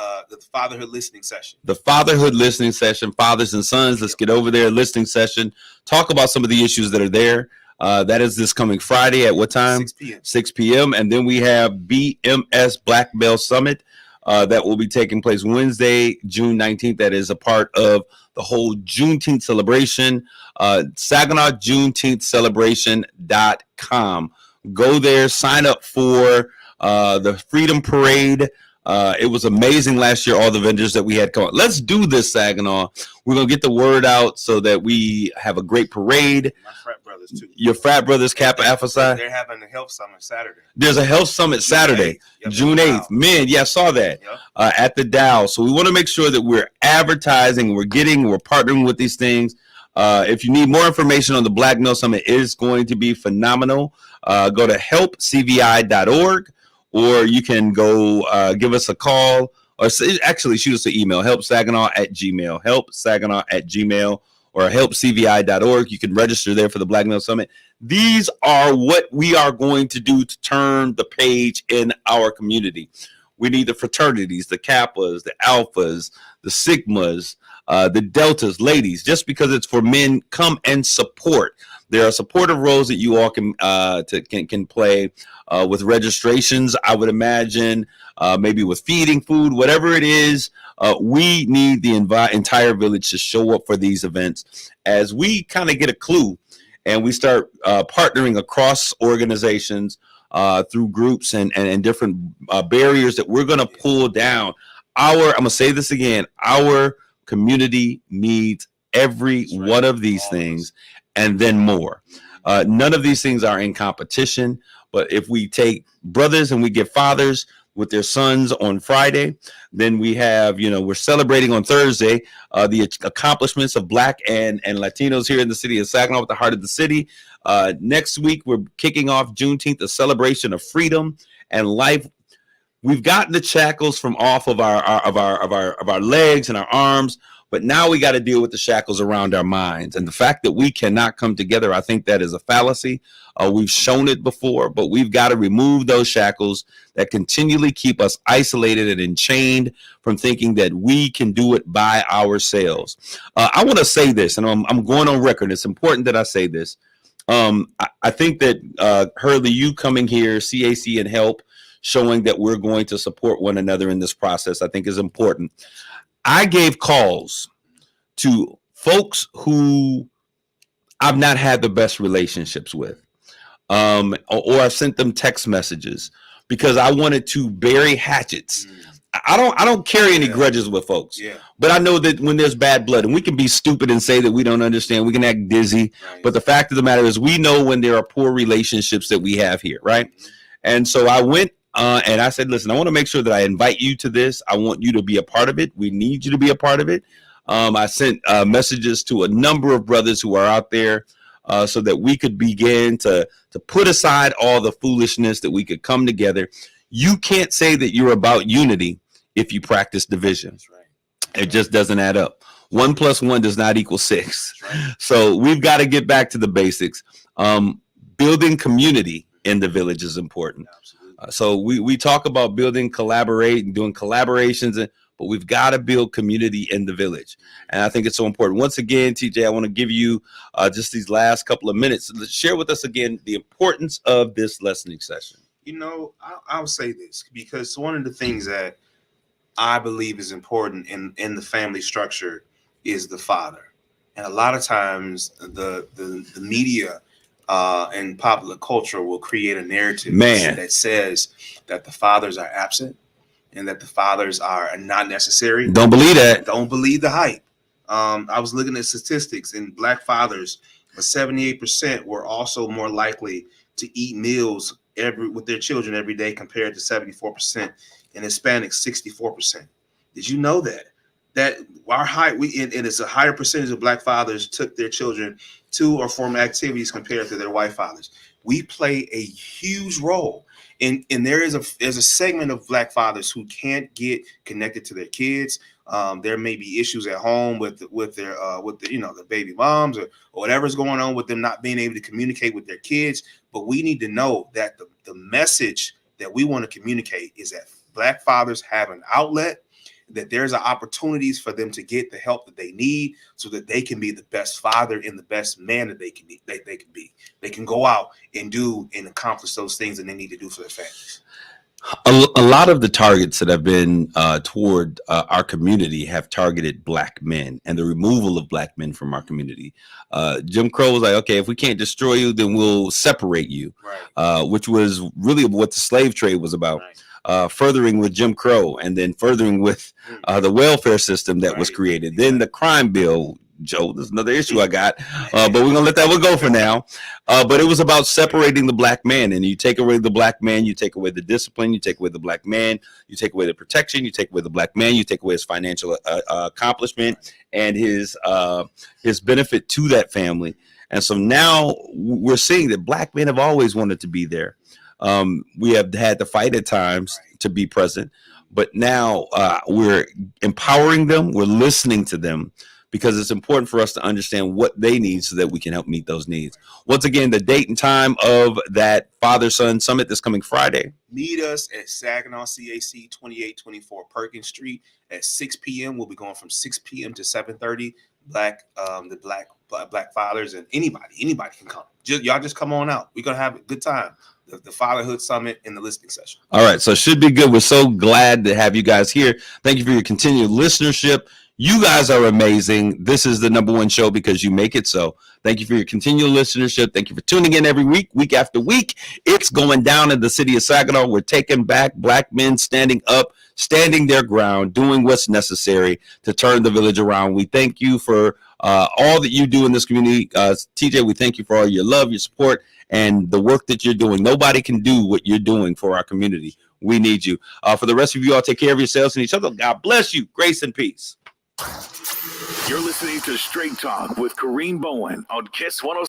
Fatherhood Listening Session. The Fatherhood Listening Session, fathers and sons. Let's get over there, listening session. Talk about some of the issues that are there. That is this coming Friday at what time? 6 p.m. 6 p.m. And then we have BMS Black Male Summit that will be taking place Wednesday, June 19th. That is a part of the whole Juneteenth celebration. Saginaw Juneteenth Celebration.com. Go there, sign up for the Freedom Parade. It was amazing last year, all the vendors that we had come on. Let's do this, Saginaw. We're going to get the word out so that we have a great parade. My frat brothers, too. Your frat brothers, Kappa Alpha Psi? They're having a health summit Saturday. There's a health summit Saturday, June 8th. Man, yeah, I saw that at the Dow. So we want to make sure that we're advertising, we're partnering with these things. If you need more information on the Black Male Summit, it is going to be phenomenal. Go to helpcvi.org, or you can go give us a call, or actually shoot us an email, helpsaginaw@gmail, helpsaginaw@gmail, or helpcvi.org. You can register there for the Black Male Summit. These are what we are going to do to turn the page in our community. We need the fraternities, the Kappas, the Alphas, the Sigmas, the Deltas. Ladies, just because it's for men, come and support. There are supportive roles that you all can play with registrations. I would imagine maybe with feeding food, whatever it is. We need the entire village to show up for these events as we kind of get a clue and we start partnering across organizations through groups and different barriers that we're going to pull down. I'm going to say this again, our community needs every one of these things and then more. None of these things are in competition, but if we take brothers and we get fathers with their sons on Friday, then we have, we're celebrating on Thursday the accomplishments of Black and Latinos here in the city of Saginaw with the Heart of the City. Next week, we're kicking off Juneteenth, a celebration of freedom and life. We've gotten the shackles from off of our legs and our arms, but now we got to deal with the shackles around our minds. And the fact that we cannot come together, I think that is a fallacy. We've shown it before, but we've got to remove those shackles that continually keep us isolated and enchained from thinking that we can do it by ourselves. I want to say this, and I'm going on record. It's important that I say this. I think that Hurley, you coming here, CAC and Help, showing that we're going to support one another in this process, I think is important. I gave calls to folks who I've not had the best relationships with, or I sent them text messages because I wanted to bury hatchets. I don't carry any grudges with folks, but I know that when there's bad blood, and we can be stupid and say that we don't understand, we can act dizzy, but the fact of the matter is we know when there are poor relationships that we have here, right? And so I went and I said, listen, I want to make sure that I invite you to this. I want you to be a part of it. We need you to be a part of it. I sent messages to a number of brothers who are out there so that we could begin to put aside all the foolishness, that we could come together. You can't say that you're about unity if you practice division. It just doesn't add up. 1 + 1 does not equal 6. So we've got to get back to the basics. Building community in the village is important. So we talk about doing collaborations, but we've got to build community in the village. And I think it's so important. Once again, TJ, I want to give you just these last couple of minutes. Let's share with us again the importance of this listening session. I'll say this because one of the things that I believe is important in the family structure is the father. And a lot of times the media and popular culture will create a narrative that says that the fathers are absent and that the fathers are not necessary. Don't believe that. Don't believe the hype. I was looking at statistics, and Black fathers, 78% were also more likely to eat meals with their children every day compared to 74%, and Hispanics 64%. Did you know that our and it's a higher percentage of Black fathers took their children to or from activities compared to their white fathers? We play a huge role. And there's a segment of Black fathers who can't get connected to their kids. There may be issues at home with their the baby moms or whatever's going on with them not being able to communicate with their kids. But we need to know that the message that we want to communicate is that Black fathers have an outlet, that there's opportunities for them to get the help that they need so that they can be the best father and the best man that they can be. They can go out and do and accomplish those things that they need to do for their families. A lot of the targets that have been toward our community have targeted Black men and the removal of Black men from our community. Jim Crow was like, okay, if we can't destroy you, then we'll separate you, right. Which was really what the slave trade was about. Right. Furthering with Jim Crow, and then furthering with the welfare system that was created. Then the crime bill, Joe, there's another issue I got, but we're gonna let that one go for now. But it was about separating the Black man, and you take away the Black man, you take away the discipline, you take away the Black man, you take away the protection, you take away the Black man, you take away his financial accomplishment and his benefit to that family. And so now we're seeing that Black men have always wanted to be there. We have had to fight at times to be present, but now we're empowering them. We're listening to them because it's important for us to understand what they need so that we can help meet those needs. Once again, the date and time of that Father-Son Summit this coming Friday. Meet us at Saginaw CAC 2824 Perkins Street at 6 p.m. We'll be going from 6 p.m. to 7:30. Black fathers and anybody can come. Y'all just come on out. We're gonna have a good time. The Fatherhood Summit in the listening session. All right, so it should be good. We're so glad to have you guys here. Thank you for your continued listenership. You guys are amazing. This is the #1 show because you make it so. Thank you for your continued listenership. Thank you for tuning in every week after week. It's going down in the city of Saginaw. We're taking back Black men standing up, standing their ground, doing what's necessary to turn the village around. We thank you for all that you do in this community. TJ, we thank you for all your love, your support, and the work that you're doing. Nobody can do what you're doing for our community. We need you. For the rest of you all, take care of yourselves and each other. God bless you. Grace and peace. You're listening to Straight Talk with Kareem Bowen on Kiss 106.